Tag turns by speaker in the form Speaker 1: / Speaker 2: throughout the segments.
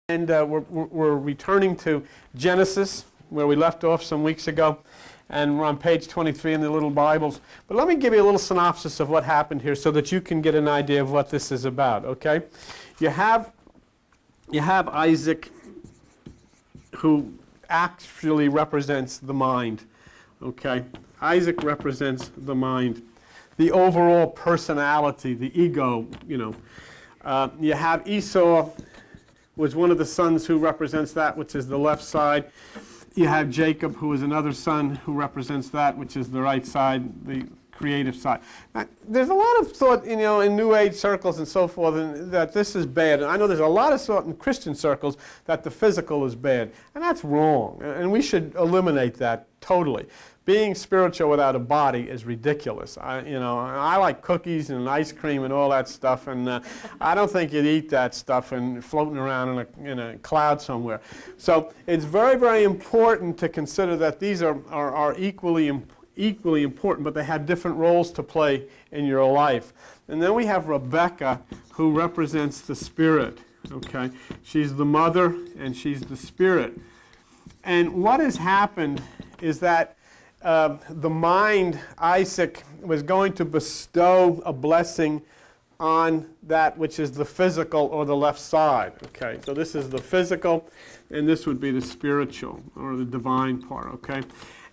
Speaker 1: And we're returning to Genesis, where we left off some weeks ago. And we're on page 23 in the little Bibles. But let me give you a little synopsis of what happened here so that you can get an idea of what this is about, okay? You have Isaac, who actually represents the mind, okay? Isaac represents the mind, the overall personality, the ego, you know. You have Esau, was one of the sons who represents that which is the left side. You have Jacob, who is another son who represents that which is the right side, the creative side. Now, there's a lot of thought, you know, in New Age circles and so forth, and that this is bad. And I know there's a lot of thought in Christian circles that the physical is bad, and that's wrong. And we should eliminate that totally. Being spiritual without a body is ridiculous. I like cookies and ice cream and all that stuff, and I don't think you'd eat that stuff and floating around in a cloud somewhere. So it's very, very important to consider that these are equally important, but they have different roles to play in your life. And then we have Rebecca, who represents the spirit. Okay, she's the mother and she's the spirit. And what has happened is that the mind, Isaac, was going to bestow a blessing on that which is the physical or the left side. Okay, so this is the physical, and this would be the spiritual or the divine part. Okay,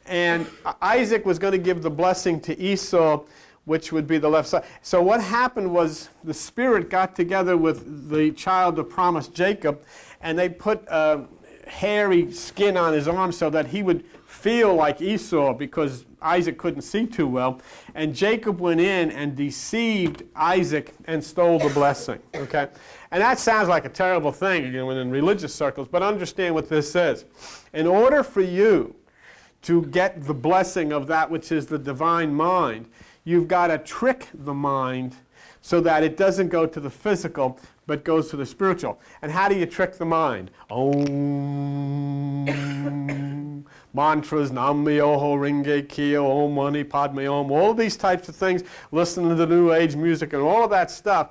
Speaker 1: and Isaac was going to give the blessing to Esau, which would be the left side. So what happened was the spirit got together with the child of promise, Jacob, and they put hairy skin on his arm so that he would feel like Esau, because Isaac couldn't see too well. And Jacob went in and deceived Isaac and stole the blessing. Okay? And that sounds like a terrible thing, you know, in religious circles, but understand what this is. In order for you to get the blessing of that which is the divine mind, you've got to trick the mind so that it doesn't go to the physical, but goes to the spiritual. And how do you trick the mind? Om, mantras, Nam Myoho Renge Kyo, Om Mani Padme Om, all these types of things, listening to the New Age music and all of that stuff,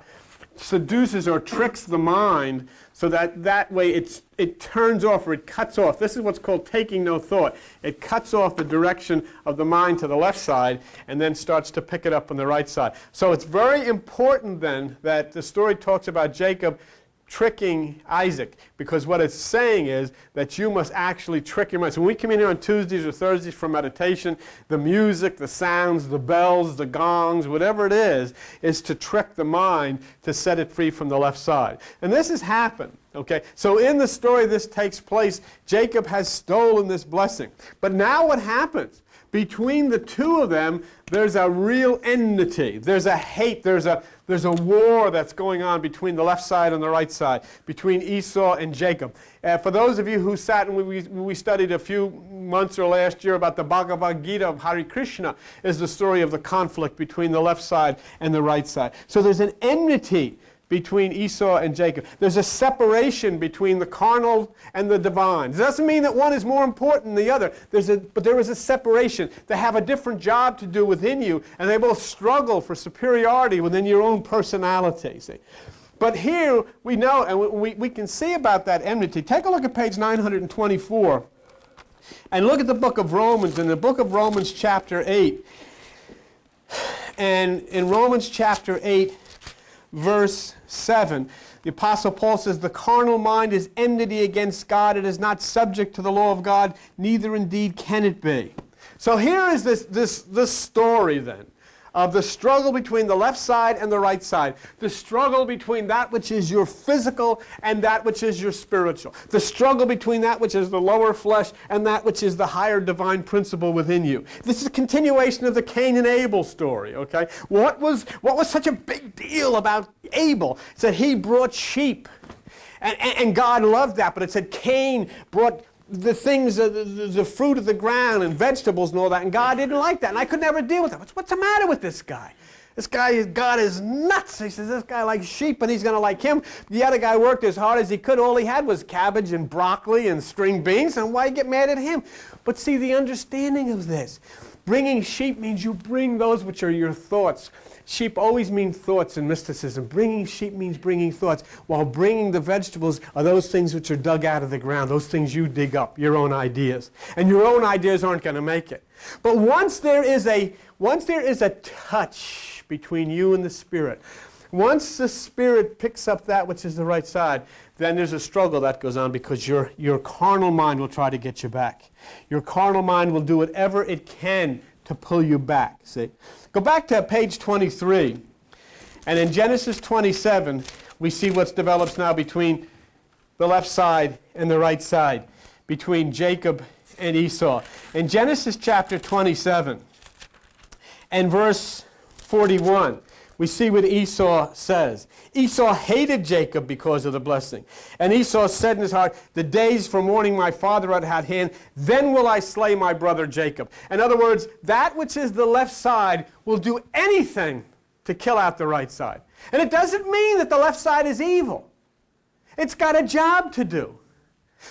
Speaker 1: seduces or tricks the mind so that way it turns off or it cuts off. This is what's called taking no thought. It cuts off the direction of the mind to the left side and then starts to pick it up on the right side. So it's very important then that the story talks about Jacob tricking Isaac, because what it's saying is that you must actually trick your mind. So when we come in here on Tuesdays or Thursdays for meditation, the music, the sounds, the bells, the gongs, whatever it is to trick the mind to set it free from the left side. And this has happened. Okay, so in the story this takes place, Jacob has stolen this blessing. But now what happens? Between the two of them, there's a real enmity. There's a hate. There's a war that's going on between the left side and the right side, between Esau and Jacob. For those of you who sat and we studied a few months or last year about the Bhagavad Gita of Hare Krishna, is the story of the conflict between the left side and the right side. So there's an enmity between Esau and Jacob. There's a separation between the carnal and the divine. It doesn't mean that one is more important than the other, but there is a separation. They have a different job to do within you, and they both struggle for superiority within your own personality. See? But here we know, and we can see about that enmity. Take a look at page 924, and look at the book of Romans, in the book of Romans chapter 8. And in Romans chapter 8, verse 7, the Apostle Paul says, the carnal mind is enmity against God. It is not subject to the law of God, neither indeed can it be. So here is this story then of the struggle between the left side and the right side. The struggle between that which is your physical and that which is your spiritual. The struggle between that which is the lower flesh and that which is the higher divine principle within you. This is a continuation of the Cain and Abel story, okay? What was such a big deal about Abel? It said he brought sheep. And God loved that, but it said Cain brought the things, the fruit of the ground and vegetables and all that, and God didn't like that, and I could never deal with that. What's the matter with this guy? This guy, God is nuts. He says, this guy likes sheep, and he's going to like him. The other guy worked as hard as he could. All he had was cabbage and broccoli and string beans, and why get mad at him? But see, the understanding of this, bringing sheep means you bring those which are your thoughts. sheep always mean thoughts in mysticism. Bringing sheep means bringing thoughts, while bringing the vegetables are those things which are dug out of the ground, those things you dig up, your own ideas. And your own ideas aren't going to make it. But once there is a touch between you and the Spirit, once the Spirit picks up that which is the right side, then there's a struggle that goes on, because your carnal mind will try to get you back. Your carnal mind will do whatever it can to pull you back. See? Go back to page 23. And in Genesis 27, we see what develops now between the left side and the right side, between Jacob and Esau. In Genesis chapter 27 and verse 41, we see what Esau says. Esau hated Jacob because of the blessing. And Esau said in his heart, the days for mourning my father are at hand, then will I slay my brother Jacob. In other words, that which is the left side will do anything to kill out the right side. And it doesn't mean that the left side is evil. It's got a job to do.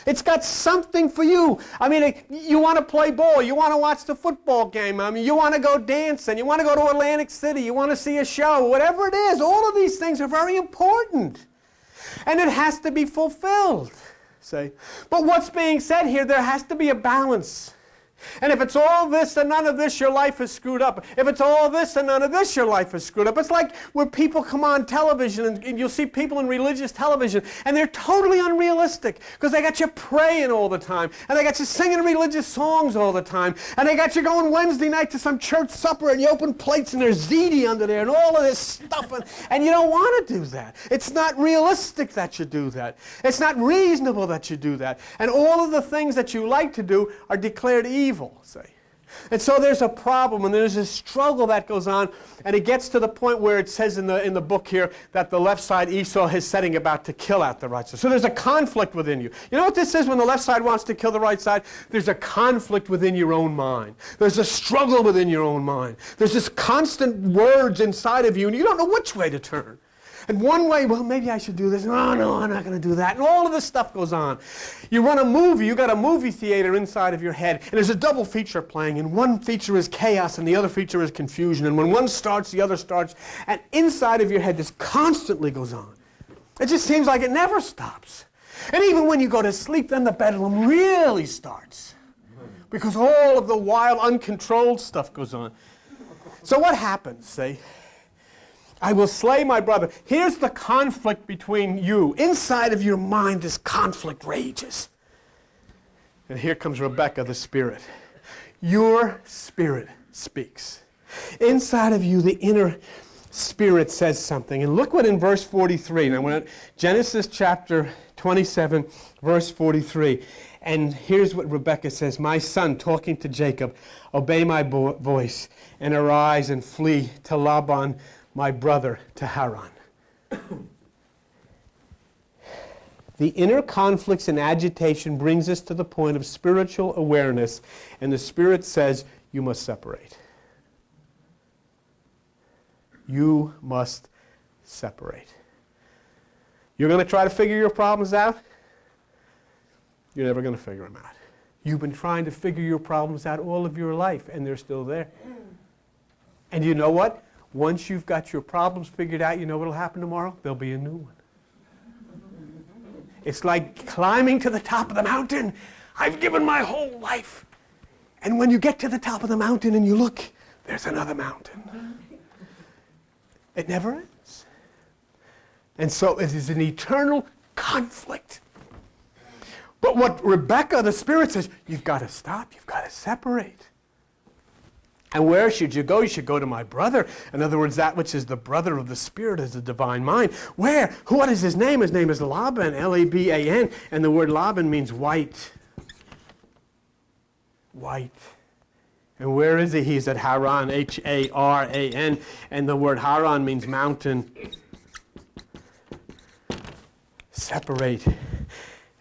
Speaker 1: It's got something for you. I mean, you want to play ball. You want to watch the football game. I mean, you want to go dancing. You want to go to Atlantic City. You want to see a show. Whatever it is, all of these things are very important. And it has to be fulfilled. See? But what's being said here, there has to be a balance. And if it's all this and none of this, your life is screwed up. If it's all this and none of this, your life is screwed up. It's like where people come on television, and you'll see people in religious television, and they're totally unrealistic, because they got you praying all the time, and they got you singing religious songs all the time, and they got you going Wednesday night to some church supper, and you open plates, and there's ziti under there, and all of this stuff, and you don't want to do that. It's not realistic that you do that. It's not reasonable that you do that. And all of the things that you like to do are declared evil. Say. And so there's a problem, and there's a struggle that goes on, and it gets to the point where it says in the book here that the left side, Esau, is setting about to kill out the right side. So there's a conflict within you. You know what this is when the left side wants to kill the right side? There's a conflict within your own mind. There's a struggle within your own mind. There's this constant words inside of you, and you don't know which way to turn. And one way, well, maybe I should do this. Oh, no, I'm not going to do that. And all of this stuff goes on. You run a movie. You got a movie theater inside of your head. And there's a double feature playing. And one feature is chaos, and the other feature is confusion. And when one starts, the other starts. And inside of your head, this constantly goes on. It just seems like it never stops. And even when you go to sleep, then the bedlam really starts. Because all of the wild, uncontrolled stuff goes on. So what happens, see? I will slay my brother. Here's the conflict between you. Inside of your mind, this conflict rages. And here comes Rebecca, the Spirit. Your spirit speaks. Inside of you, the inner spirit says something. And look what in verse 43. Now, Genesis chapter 27, verse 43. And here's what Rebecca says. My son, talking to Jacob, obey my voice, and arise and flee to Laban, my brother, to Haran. The inner conflicts and agitation brings us to the point of spiritual awareness, and the Spirit says, you must separate. You must separate. You're going to try to figure your problems out? You're never going to figure them out. You've been trying to figure your problems out all of your life, and they're still there. And you know what? Once you've got your problems figured out, you know what will happen tomorrow? There'll be a new one. It's like climbing to the top of the mountain. I've given my whole life. And when you get to the top of the mountain and you look, there's another mountain. It never ends. And so it is an eternal conflict. But what Rebecca, the Spirit, says, you've got to stop. You've got to separate. And where should you go? You should go to my brother. In other words, that which is the brother of the Spirit is the divine mind. Where? What is his name? His name is Laban, L-A-B-A-N. And the word Laban means white. White. And where is he? He's at Haran, H-A-R-A-N. And the word Haran means mountain. Separate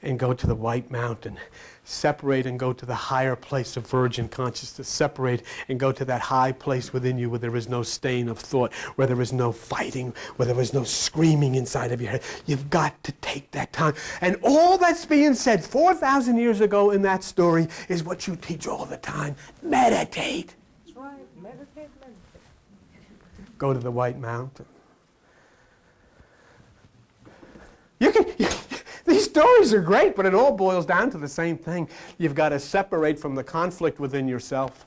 Speaker 1: and go to the white mountain. Separate and go to the higher place of virgin consciousness. Separate and go to that high place within you where there is no stain of thought, where there is no fighting, where there is no screaming inside of your head. You've got to take that time. And all that's being said 4,000 years ago in that story is what you teach all the time. Meditate.
Speaker 2: That's right. Meditate, meditate.
Speaker 1: go to the White Mountain. These stories are great, but it all boils down to the same thing. You've got to separate from the conflict within yourself.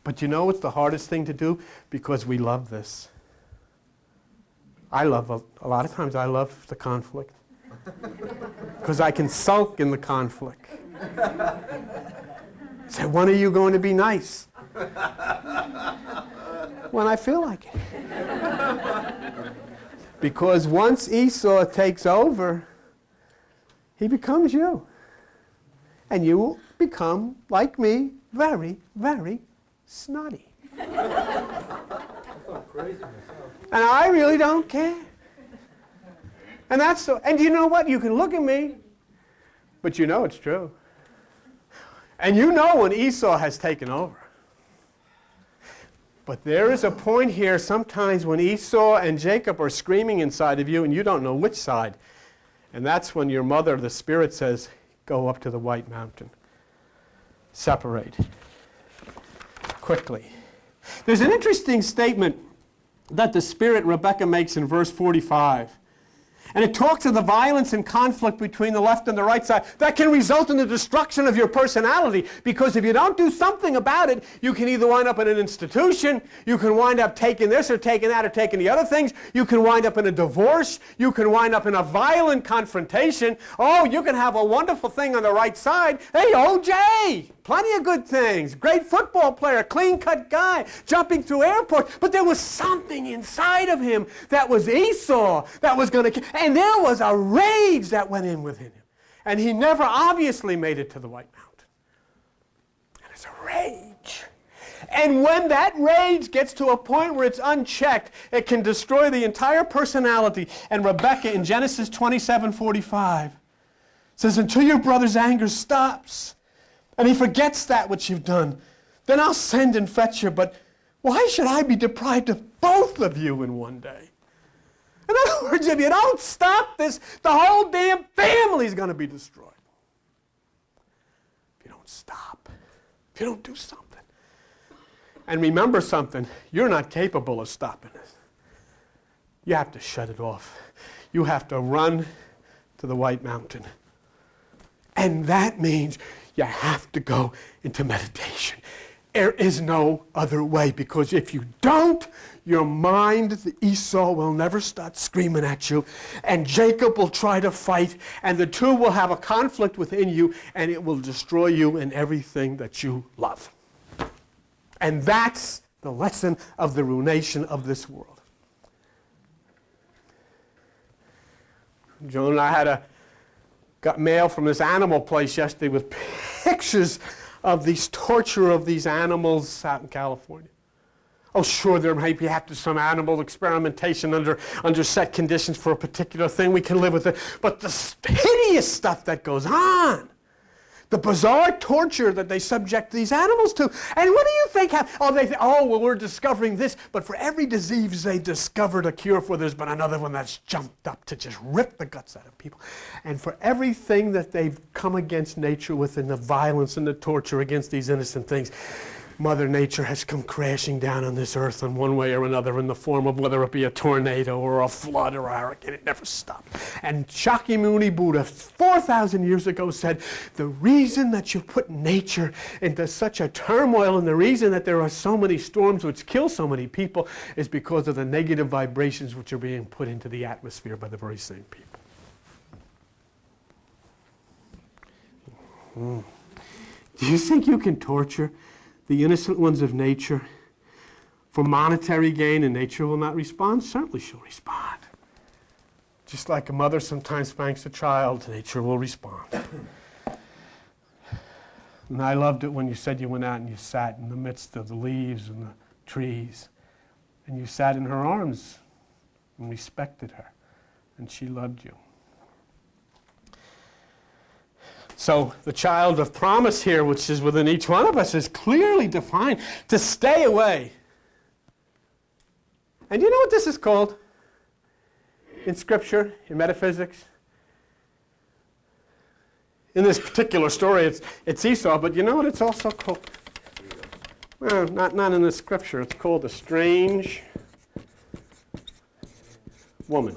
Speaker 1: But you know it's the hardest thing to do because we love this. A lot of times I love the conflict because I can sulk in the conflict. Say, when are you going to be nice? When I feel like it. Because once Esau takes over, he becomes you. And you will become, like me, very, very snotty. And I really don't care. And that's so, and you know what? You can look at me, but you know it's true. And you know when Esau has taken over. But there is a point here sometimes when Esau and Jacob are screaming inside of you and you don't know which side. And that's when your mother, the Spirit, says, go up to the White Mountain. Separate. Quickly. There's an interesting statement that the Spirit, Rebecca, makes in verse 45. And it talks of the violence and conflict between the left and the right side that can result in the destruction of your personality. Because if you don't do something about it, you can either wind up in an institution, you can wind up taking this or taking that or taking the other things, you can wind up in a divorce, you can wind up in a violent confrontation. Oh, you can have a wonderful thing on the right side. Hey, OJ, plenty of good things. Great football player, clean-cut guy, jumping through airports. But there was something inside of him that was Esau that was going to... And there was a rage that went in within him. And he never obviously made it to the White Mountain. And it's a rage. And when that rage gets to a point where it's unchecked, it can destroy the entire personality. And Rebecca in Genesis 27:45 says, until your brother's anger stops and he forgets that which you've done, then I'll send and fetch you. But why should I be deprived of both of you in one day? In other words, if you don't stop this, the whole damn family's going to be destroyed. If you don't stop, if you don't do something. And remember something, you're not capable of stopping it. You have to shut it off. You have to run to the White Mountain. And that means you have to go into meditation. There is no other way, because if you don't, your mind, the Esau, will never start screaming at you, and Jacob will try to fight, and the two will have a conflict within you, and it will destroy you and everything that you love. And that's the lesson of the ruination of this world. Joan and I got mail from this animal place yesterday with pictures of these torture of these animals out in California. Oh, sure, there may be after some animal experimentation under set conditions for a particular thing. We can live with it. But the hideous stuff that goes on, the bizarre torture that they subject these animals to. And what do you think happens? Oh, they think, oh, well, we're discovering this. But for every disease they discovered a cure for, there's been another one that's jumped up to just rip the guts out of people. And for everything that they've come against nature with, and the violence and the torture against these innocent things, Mother Nature has come crashing down on this earth in one way or another, in the form of whether it be a tornado or a flood or a hurricane. It never stopped. And Shakyamuni Buddha 4,000 years ago said, the reason that you put nature into such a turmoil, and the reason that there are so many storms which kill so many people, is because of the negative vibrations which are being put into the atmosphere by the very same people. Do you think you can torture the innocent ones of nature for monetary gain, and nature will not respond? Certainly she'll respond. Just like a mother sometimes spanks a child, nature will respond. And I loved it when you said you went out and you sat in the midst of the leaves and the trees, and you sat in her arms and respected her, and she loved you. So the child of promise here, which is within each one of us, is clearly defined to stay away. And you know what this is called in Scripture, in metaphysics? In this particular story, it's Esau, but you know what it's also called? Well, not in the scripture. It's called a strange woman.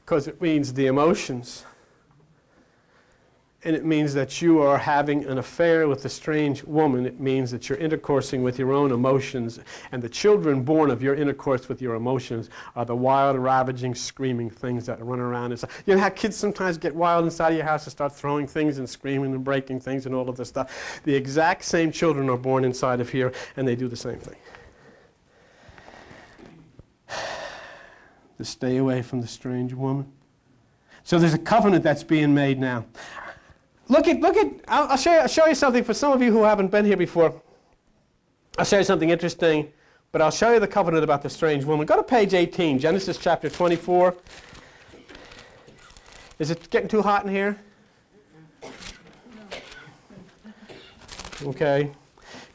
Speaker 1: Because it means the emotions. And it means that you are having an affair with a strange woman. It means that you're intercoursing with your own emotions. And the children born of your intercourse with your emotions are the wild, ravaging, screaming things that run around inside. You know how kids sometimes get wild inside of your house and start throwing things and screaming and breaking things and all of this stuff? The exact same children are born inside of here, and they do the same thing. To stay away from the strange woman. So there's a covenant that's being made now. Look at, I'll show you something for some of you who haven't been here before. I'll show you something interesting, but I'll show you the covenant about the strange woman. Go to page 18, Genesis chapter 24. Is it getting too hot in here? Okay.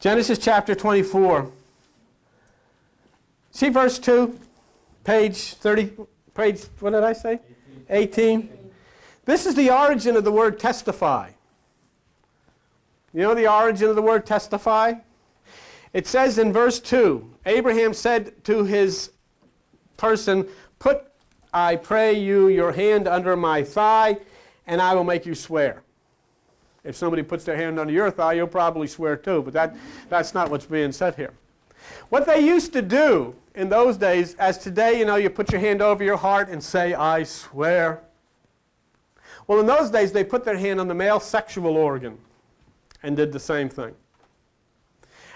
Speaker 1: Genesis chapter 24. See verse 2? Page 30, page, what did I say? 18. This is the origin of the word testify. You know the origin of the word testify? It says in verse 2, Abraham said to his person, "Put, I pray you, your hand under my thigh, and I will make you swear." If somebody puts their hand under your thigh, you'll probably swear too, but that's not what's being said here. What they used to do in those days, as today, you know, you put your hand over your heart and say, "I swear." Well, in those days, they put their hand on the male sexual organ and did the same thing.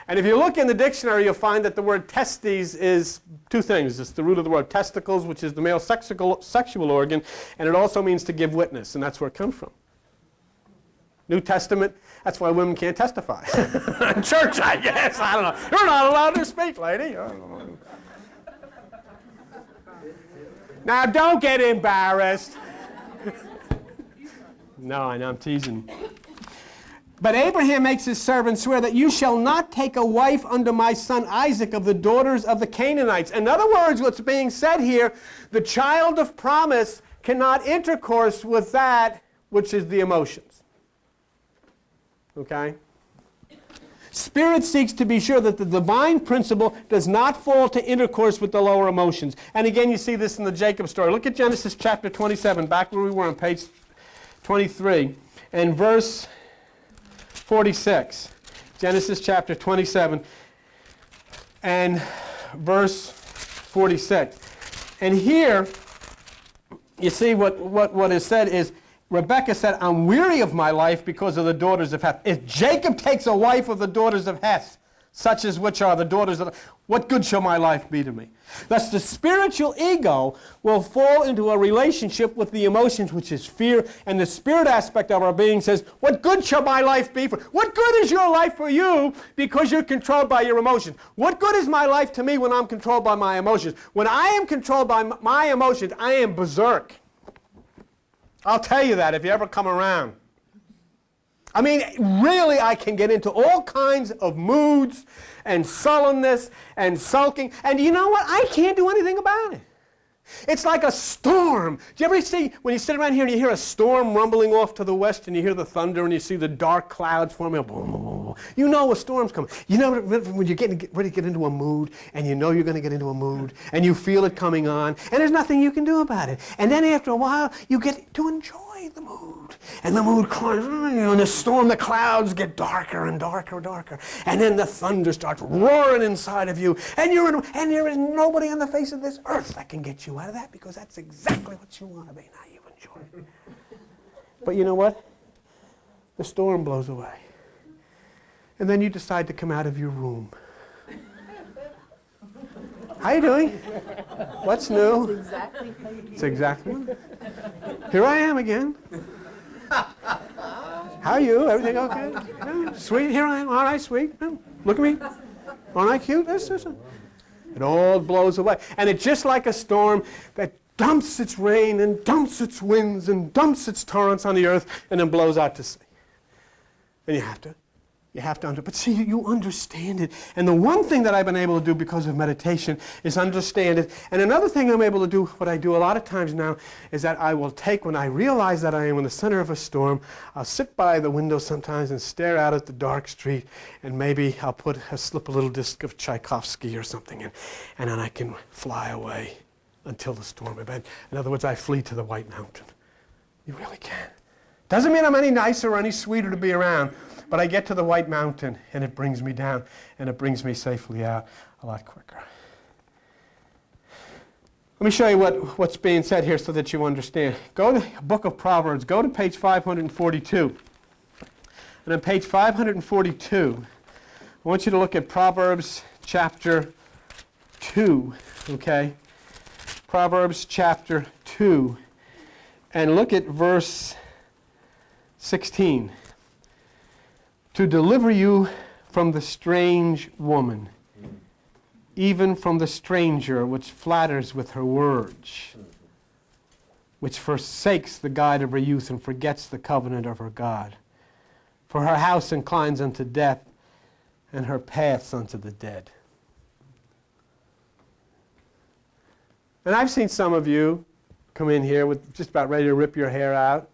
Speaker 1: And if you look in the dictionary, you'll find that the word testes is two things. It's the root of the word testicles, which is the male sexual organ, and it also means to give witness, and that's where it comes from. New Testament, that's why women can't testify. In church, I guess. I don't know. You're not allowed to speak, lady. Now, don't get embarrassed. No, I know, I'm teasing. But Abraham makes his servant swear that you shall not take a wife unto my son Isaac of the daughters of the Canaanites. In other words, what's being said here, the child of promise cannot intercourse with that which is the emotions. Okay? Spirit seeks to be sure that the divine principle does not fall to intercourse with the lower emotions. And again, you see this in the Jacob story. Look at Genesis chapter 27, back where we were on page 23, and verse 46. Genesis chapter 27 and verse 46. And here, you see what is said is, Rebekah said, "I'm weary of my life because of the daughters of Heth." If Jacob takes a wife of the daughters of Heth, such as which are the daughters of, what good shall my life be to me? Thus the spiritual ego will fall into a relationship with the emotions, which is fear, and the spirit aspect of our being says, what good shall my life be for? What good is your life for you because you're controlled by your emotions? What good is my life to me when I'm controlled by my emotions? When I am controlled by my emotions, I am berserk. I'll tell you that if you ever come around. I mean, really, I can get into all kinds of moods and sullenness and sulking. And you know what? I can't do anything about it. It's like a storm. Do you ever see, when you sit around here and you hear a storm rumbling off to the west and you hear the thunder and you see the dark clouds forming, boom, boom, boom, you know a storm's coming. You know when you're getting ready to get into a mood and you know you're going to get into a mood and you feel it coming on and there's nothing you can do about it. And then after a while, you get to enjoy the mood. And the mood climbs, in the storm, the clouds get darker and darker and darker. And then the thunder starts roaring inside of you. And there is nobody on the face of this earth that can get you out of that because that's exactly what you want to be. Now you enjoy it. But you know what? The storm blows away. And then you decide to come out of your room. How you doing? What's new? It's exactly. Here I am again. How are you? Everything okay? Yeah, sweet. Here I am. All right, sweet. Look at me. Aren't I cute? It all blows away. And it's just like a storm that dumps its rain and dumps its winds and dumps its torrents on the earth and then blows out to sea. And you have to You have to but see, you understand it. And the one thing that I've been able to do because of meditation is understand it. And another thing I'm able to do, what I do a lot of times now, is that I will take, when I realize that I am in the center of a storm, I'll sit by the window sometimes and stare out at the dark street, and maybe I'll slip a little disc of Tchaikovsky or something in, and then I can fly away until the storm abates. In other words, I flee to the White Mountain. You really can. Doesn't mean I'm any nicer or any sweeter to be around, but I get to the White Mountain, and it brings me down, and it brings me safely out a lot quicker. Let me show you what's being said here so that you understand. Go to the book of Proverbs. Go to page 542. And on page 542, I want you to look at Proverbs chapter 2, okay? Proverbs chapter 2, and look at verse 16. To deliver you from the strange woman, even from the stranger which flatters with her words, which forsakes the guide of her youth and forgets the covenant of her God. For her house inclines unto death, and her paths unto the dead. And I've seen some of you come in here with just about ready to rip your hair out.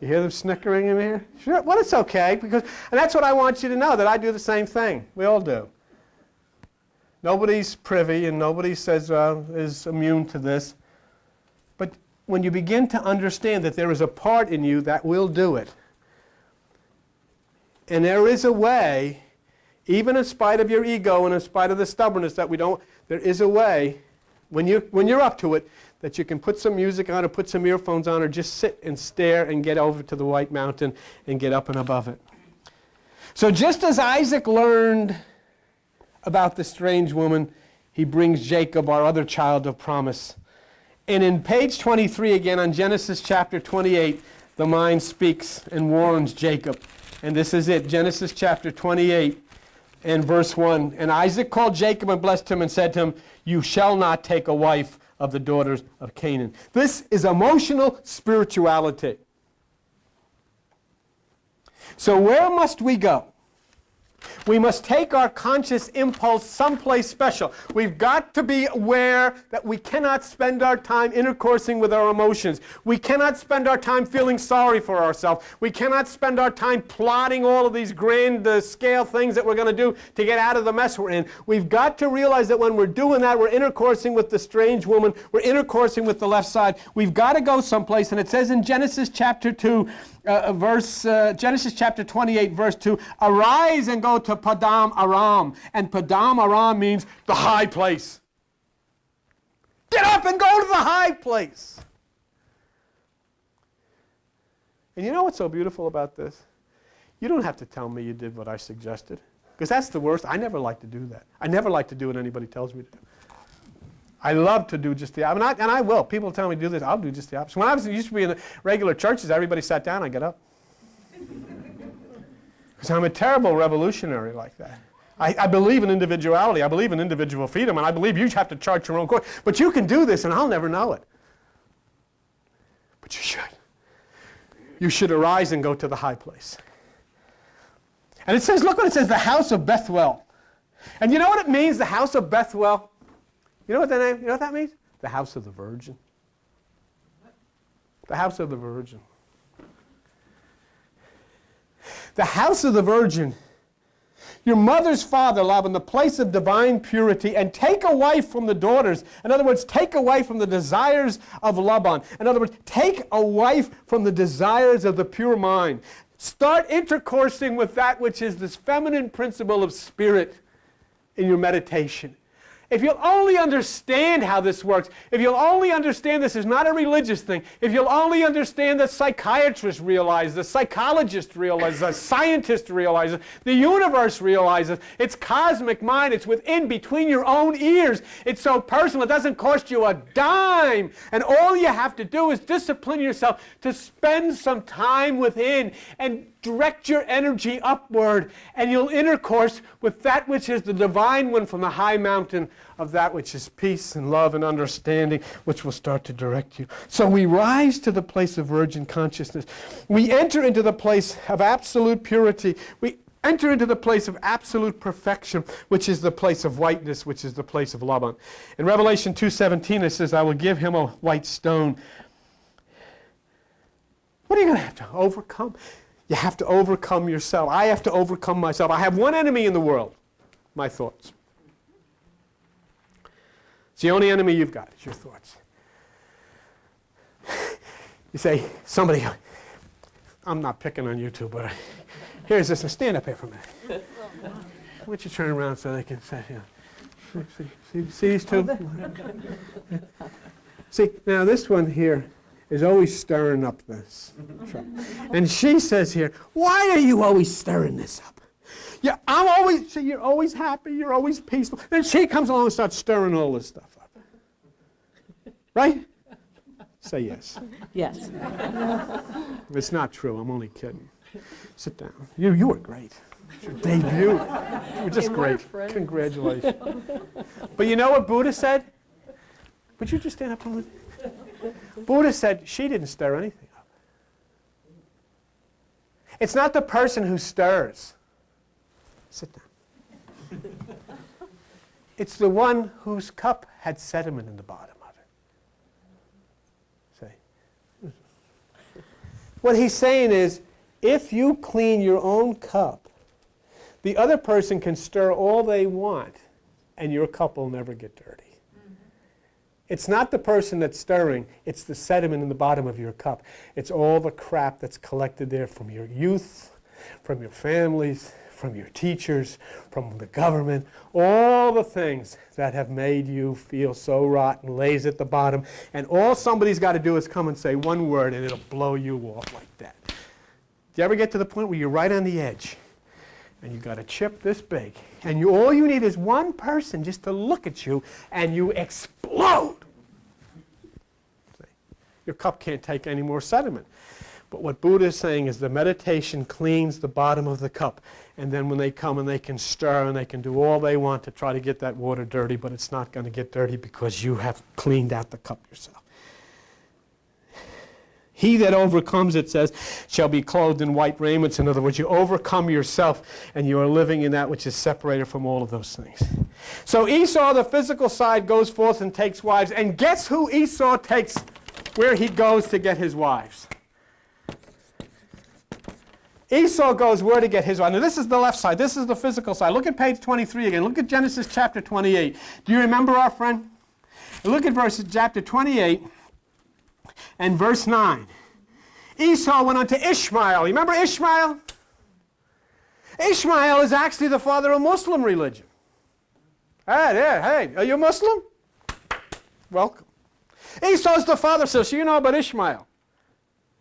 Speaker 1: You hear them snickering in here? Sure. Well, it's okay, and that's what I want you to know, that I do the same thing. We all do. Nobody's privy, and nobody says is immune to this. But when you begin to understand that there is a part in you that will do it, and there is a way, even in spite of your ego and in spite of the stubbornness that we don't, there is a way, when you're up to it, that you can put some music on or put some earphones on or just sit and stare and get over to the White Mountain and get up and above it. So just as Isaac learned about the strange woman, he brings Jacob, our other child of promise. And in page 23 again on Genesis chapter 28, the mind speaks and warns Jacob. And this is it, Genesis chapter 28 and verse 1. And Isaac called Jacob and blessed him and said to him, you shall not take a wife of the daughters of Canaan. This is emotional spirituality. So where must we go? We must take our conscious impulse someplace special. We've got to be aware that we cannot spend our time intercoursing with our emotions. We cannot spend our time feeling sorry for ourselves. We cannot spend our time plotting all of these grand scale things that we're going to do to get out of the mess we're in. We've got to realize that when we're doing that, we're intercoursing with the strange woman. We're intercoursing with the left side. We've got to go someplace, and it says in Genesis chapter 2, Genesis chapter 28, verse 2, arise and go to Padam Aram. And Padam Aram means the high place. Get up and go to the high place. And you know what's so beautiful about this? You don't have to tell me you did what I suggested, because that's the worst. I never like to do that. I never like to do what anybody tells me to do. I love to do just the opposite, and I will. People tell me to do this, I'll do just the opposite. When I used to be in the regular churches, everybody sat down, I get up. Because I'm a terrible revolutionary like that. I believe in individuality, I believe in individual freedom, and I believe you have to chart your own course. But you can do this, and I'll never know it. But you should. You should arise and go to the high place. And it says, look what it says, the house of Bethuel. And you know what it means, the house of Bethuel? You know what that means? The house of the Virgin. The house of the Virgin. The house of the Virgin. Your mother's father, Laban, the place of divine purity, and take a wife from the daughters. In other words, take a wife from the desires of Laban. In other words, take a wife from the desires of the pure mind. Start intercoursing with that which is this feminine principle of spirit in your meditation. If you'll only understand how this works, if you'll only understand this is not a religious thing, if you'll only understand that psychiatrists realize, the psychologists realize, the scientists realize, the universe realizes, it's cosmic mind, it's within, between your own ears. It's so personal, it doesn't cost you a dime. And all you have to do is discipline yourself to spend some time within and direct your energy upward, and you'll intercourse with that which is the divine one from the high mountain of that which is peace and love and understanding, which will start to direct you. So we rise to the place of virgin consciousness. We enter into the place of absolute purity. We enter into the place of absolute perfection, which is the place of whiteness, which is the place of Laban. In Revelation 2:17 it says, I will give him a white stone. What are you going to have to overcome? You have to overcome yourself. I have to overcome myself. I have one enemy in the world, my thoughts. It's the only enemy you've got, is your thoughts. You say, somebody, I'm not picking on you two, but here's this, stand up here for a minute. Why don't you turn around so they can say, yeah. See these two? See, now this one here is always stirring up this trouble. And she says here, why are you always stirring this up? Yeah, you're always happy, you're always peaceful. Then she comes along and starts stirring all this stuff up. Right? Say yes.
Speaker 2: Yes.
Speaker 1: It's not true, I'm only kidding. Sit down. You were great. It's your debut. You were just great. Congratulations. But you know what Buddha said? Would you just stand up a minute? Buddha said she didn't stir anything up. It's not the person who stirs. Sit down. It's the one whose cup had sediment in the bottom of it. See? What he's saying is, if you clean your own cup, the other person can stir all they want, and your cup will never get dirty. It's not the person that's stirring, it's the sediment in the bottom of your cup. It's all the crap that's collected there from your youth, from your families, from your teachers, from the government, all the things that have made you feel so rotten lays at the bottom, and all somebody's got to do is come and say one word and it'll blow you off like that. Do you ever get to the point where you're right on the edge and you've got a chip this big, and all you need is one person just to look at you and you explode? Your cup can't take any more sediment. But what Buddha is saying is the meditation cleans the bottom of the cup, and then when they come and they can stir and they can do all they want to try to get that water dirty, but it's not going to get dirty because you have cleaned out the cup yourself. He that overcomes, it says, shall be clothed in white raiments. In other words, you overcome yourself and you are living in that which is separated from all of those things. So Esau, the physical side, goes forth and takes wives. And guess who Esau takes where he goes to get his wives? Esau goes where to get his wives. Now this is the left side. This is the physical side. Look at page 23 again. Look at Genesis chapter 28. Do you remember our friend? Look at chapter 28. And verse 9. Esau went unto Ishmael. You remember Ishmael? Ishmael is actually the father of Muslim religion. Hey, are you Muslim? Welcome. Esau's the father, so you know about Ishmael.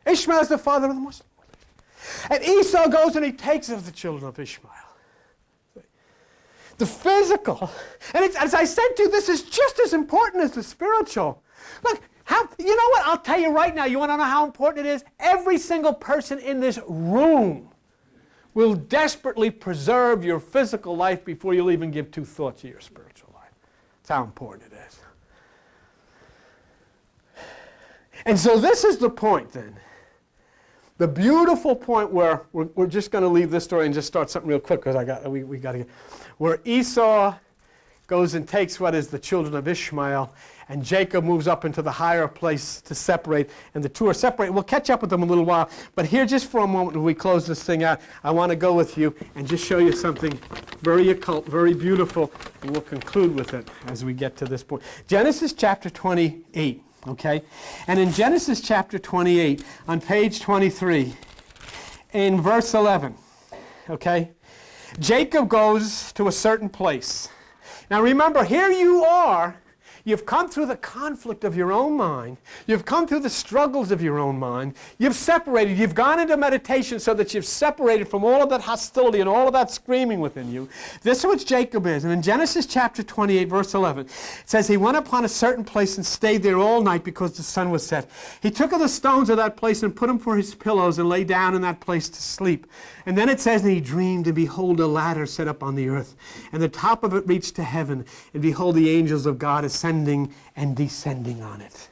Speaker 1: Ishmael is the father of the Muslim religion. And Esau goes and he takes of the children of Ishmael. The physical. And as I said to you, this is just as important as the spiritual. Look, you know what? I'll tell you right now. You want to know how important it is? Every single person in this room will desperately preserve your physical life before you'll even give two thoughts of your spiritual life. That's how important it is. And so this is the point then. The beautiful point where we're just going to leave this story and just start something real quick because we got to get where Esau goes and takes what is the children of Ishmael, and Jacob moves up into the higher place to separate, and the two are separated. We'll catch up with them in a little while, but here just for a moment when we close this thing out, I want to go with you and just show you something very occult, very beautiful, and we'll conclude with it as we get to this point. Genesis chapter 28, okay? And in Genesis chapter 28, on page 23, in verse 11, okay, Jacob goes to a certain place. Now remember, here you are. You've come through the conflict of your own mind. You've come through the struggles of your own mind. You've separated. You've gone into meditation so that you've separated from all of that hostility and all of that screaming within you. This is what Jacob is. And in Genesis chapter 28, verse 11, it says, he went upon a certain place and stayed there all night because the sun was set. He took of the stones of that place and put them for his pillows and lay down in that place to sleep. And then it says, and he dreamed, and behold, a ladder set up on the earth, and the top of it reached to heaven, and behold, the angels of God ascending and descending on it.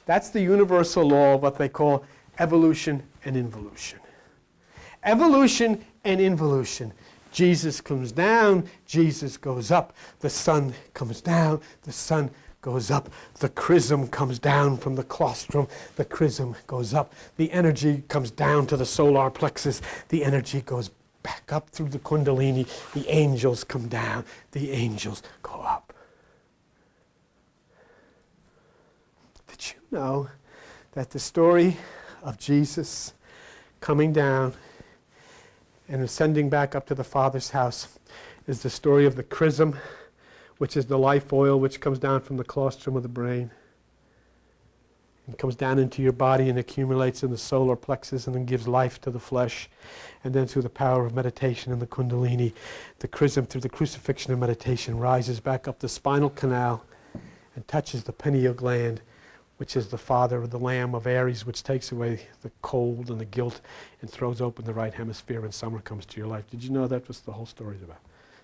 Speaker 1: That's the universal law of what they call evolution and involution. Evolution and involution. Jesus comes down, Jesus goes up. The sun comes down, the sun goes up. The chrism comes down from the claustrum, the chrism goes up. The energy comes down to the solar plexus, the energy goes back up through the kundalini. The angels come down, the angels go up. Did you know that the story of Jesus coming down and ascending back up to the Father's house is the story of the chrism, which is the life oil which comes down from the claustrum of the brain and comes down into your body and accumulates in the solar plexus and then gives life to the flesh. And then through the power of meditation and the kundalini, the chrism through the crucifixion of meditation rises back up the spinal canal and touches the pineal gland, which is the father of the lamb of Aries, which takes away the cold and the guilt and throws open the right hemisphere, and summer comes to your life. Did you know that was the whole story's about?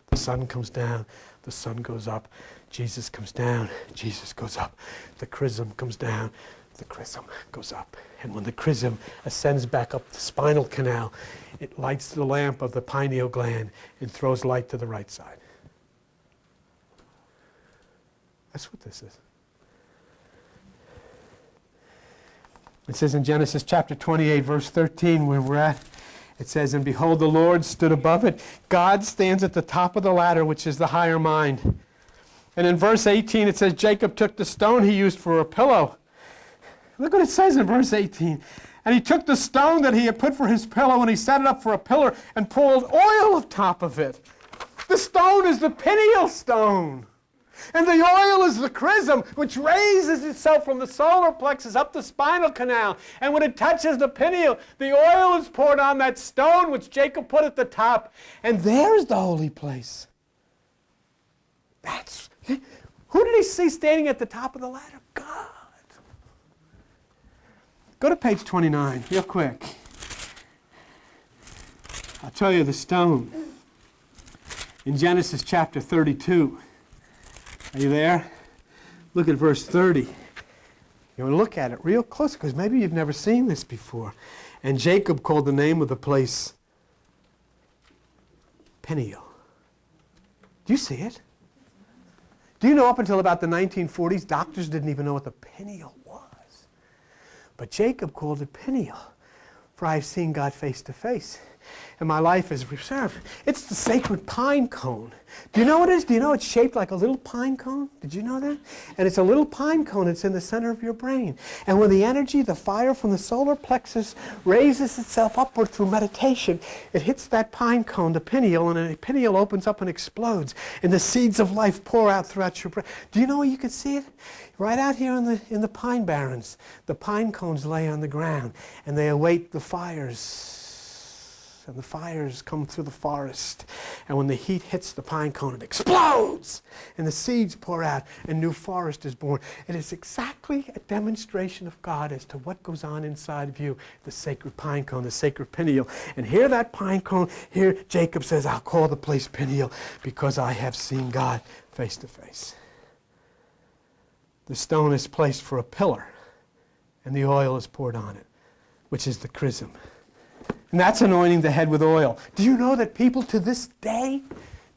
Speaker 1: The sun comes down, the sun goes up. Jesus comes down, Jesus goes up. The chrism comes down, the chrism goes up. And when the chrism ascends back up the spinal canal, it lights the lamp of the pineal gland and throws light to the right side. That's what this is. It says in Genesis chapter 28, verse 13, where we're at, it says, and behold, the Lord stood above it. God stands at the top of the ladder, which is the higher mind. And in verse 18, it says, Jacob took the stone he used for a pillow. Look what it says in verse 18. And he took the stone that he had put for his pillow, and he set it up for a pillar, and poured oil on top of it. The stone is the pineal stone. And the oil is the chrism, which raises itself from the solar plexus up the spinal canal. And when it touches the pineal, the oil is poured on that stone which Jacob put at the top. And there's the holy place. Who did he see standing at the top of the ladder? God. Go to page 29, real quick. I'll tell you the stone. In Genesis chapter 32. Are you there? Look at verse 30. You want to look at it real close because maybe you've never seen this before. And Jacob called the name of the place Peniel. Do you see it? Do you know up until about the 1940s, doctors didn't even know what the pineal was. But Jacob called it Peniel, for I have seen God face to face, and my life is preserved. It's the sacred pine cone. Do you know what it is? Do you know it's shaped like a little pine cone? Did you know that? And it's a little pine cone. It's in the center of your brain. And when the energy, the fire from the solar plexus raises itself upward through meditation, it hits that pine cone, the pineal, and the pineal opens up and explodes. And the seeds of life pour out throughout your brain. Do you know where you can see it? Right out here in the pine barrens. The pine cones lay on the ground, and they await the fires. And the fires come through the forest. And when the heat hits the pine cone, it explodes. And the seeds pour out, and new forest is born. And it's exactly a demonstration of God as to what goes on inside of you, the sacred pine cone, the sacred pineal. And here that pine cone, here Jacob says, I'll call the place Peniel because I have seen God face to face. The stone is placed for a pillar, and the oil is poured on it, which is the chrism. And that's anointing the head with oil. Do you know that people to this day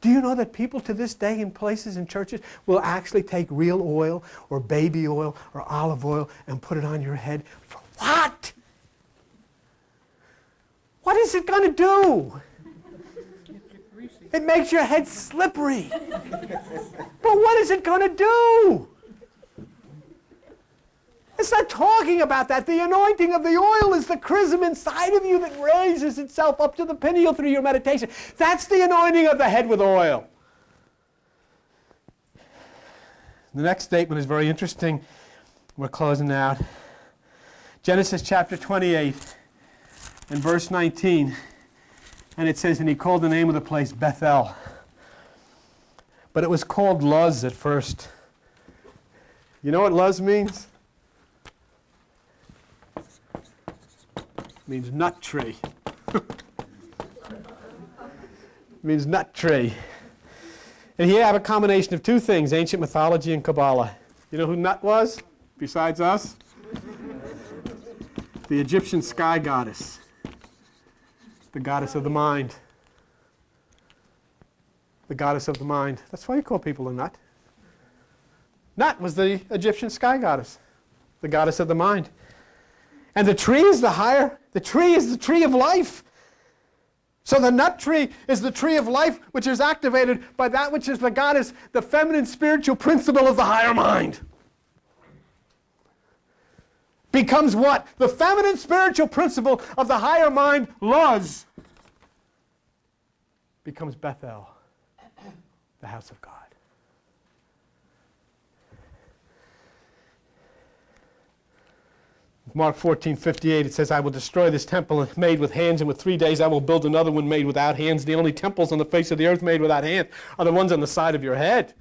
Speaker 1: in places in churches will actually take real oil or baby oil or olive oil and put it on your head? For what? What is it going to do? It makes your head slippery. But what is it going to do? It's not talking about that. The anointing of the oil is the chrism inside of you that raises itself up to the pineal through your meditation. That's the anointing of the head with oil. The next statement is very interesting. We're closing out. Genesis chapter 28 and verse 19. And it says, and he called the name of the place Bethel. But it was called Luz at first. You know what Luz means? It means nut tree. It means nut tree. And here I have a combination of two things, ancient mythology and Kabbalah. You know who Nut was, besides us? The Egyptian sky goddess. The goddess of the mind. The goddess of the mind. That's why you call people a Nut. Nut was the Egyptian sky goddess. The goddess of the mind. And the tree is the tree is the tree of life. So the nut tree is the tree of life, which is activated by that which is the goddess, the feminine spiritual principle of the higher mind. Becomes what? The feminine spiritual principle of the higher mind, Luz, becomes Bethel, the house of God. Mark 14:58, it says, I will destroy this temple made with hands, and with 3 days I will build another one made without hands. The only temples on the face of the earth made without hands are the ones on the side of your head.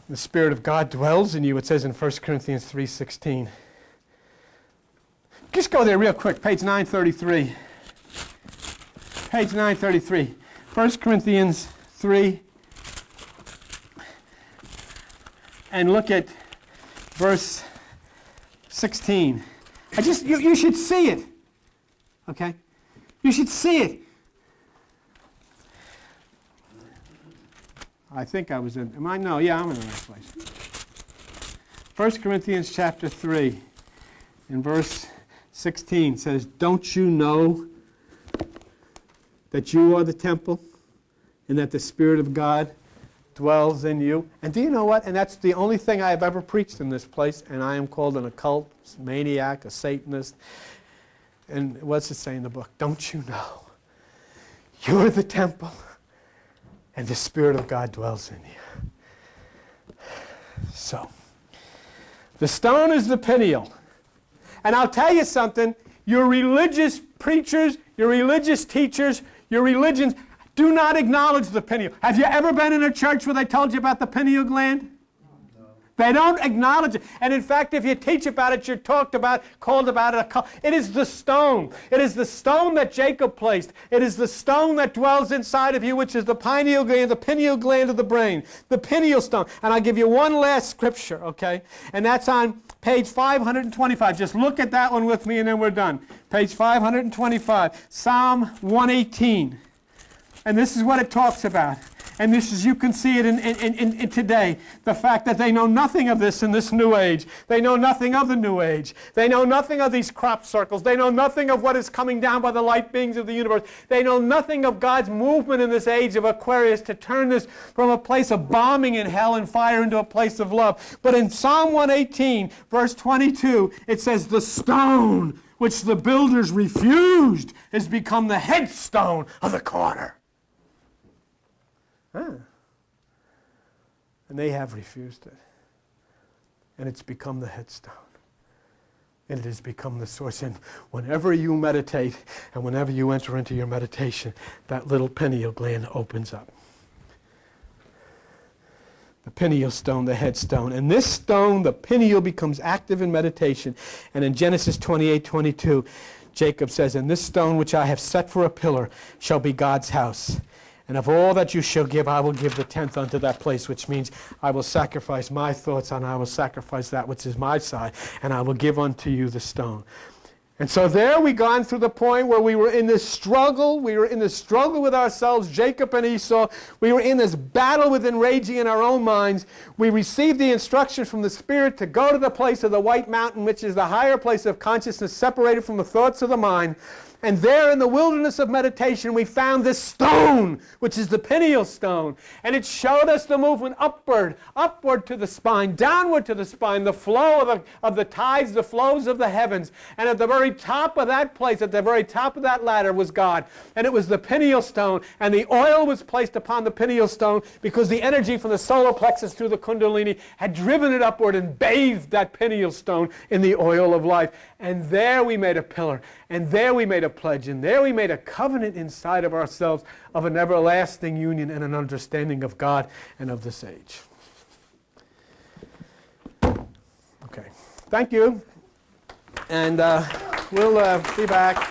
Speaker 1: The Spirit of God dwells in you, it says in 1 Corinthians 3:16. Just go there real quick, page 933. Page 933. 1 Corinthians 3. And look at verse 16. You should see it. Okay? You should see it. I think I was in, am I? No, yeah, I'm in the right place. 1 Corinthians chapter 3 in verse 16 says, don't you know that you are the temple and that the Spirit of God dwells in you? And do you know what? And that's the only thing I have ever preached in this place, and I am called an occult maniac, a Satanist. And what's it say in the book? Don't you know? You're the temple, and the Spirit of God dwells in you. So, the stone is the peniel. And I'll tell you something, your religious preachers, your religious teachers, your religions do not acknowledge the pineal. Have you ever been in a church where they told you about the pineal gland? No. They don't acknowledge it. And in fact, if you teach about it, you're called about it. It is the stone. It is the stone that Jacob placed. It is the stone that dwells inside of you, which is the pineal gland of the brain. The pineal stone. And I'll give you one last scripture, okay? And that's on page 525. Just look at that one with me and then we're done. Page 525. Psalm 118. And this is what it talks about. And this is, you can see it in today. The fact that they know nothing of this in this new age. They know nothing of the new age. They know nothing of these crop circles. They know nothing of what is coming down by the light beings of the universe. They know nothing of God's movement in this age of Aquarius to turn this from a place of bombing in hell and fire into a place of love. But in Psalm 118, verse 22, it says, the stone which the builders refused has become the headstone of the corner. And they have refused it. And it's become the headstone. And it has become the source. And whenever you meditate and whenever you enter into your meditation, that little pineal gland opens up. The pineal stone, the headstone. And this stone, the pineal, becomes active in meditation. And in Genesis 28:22, Jacob says, and this stone which I have set for a pillar shall be God's house. And of all that you shall give, I will give the 10th unto that place, which means I will sacrifice my thoughts and I will sacrifice that which is my side, and I will give unto you the stone. And so there we gone through the point where we were in this struggle. We were in this struggle with ourselves, Jacob and Esau. We were in this battle within raging in our own minds. We received the instruction from the Spirit to go to the place of the white mountain, which is the higher place of consciousness separated from the thoughts of the mind. And there in the wilderness of meditation, we found this stone, which is the pineal stone. And it showed us the movement upward to the spine, downward to the spine, the flow of the tides, the flows of the heavens. And at the very top of that place, at the very top of that ladder was God. And it was the pineal stone. And the oil was placed upon the pineal stone because the energy from the solar plexus through the kundalini had driven it upward and bathed that pineal stone in the oil of life. And there we made a pillar. And there we made a pledge. And there we made a covenant inside of ourselves of an everlasting union and an understanding of God and of this age. Okay. Thank you. And we'll be back.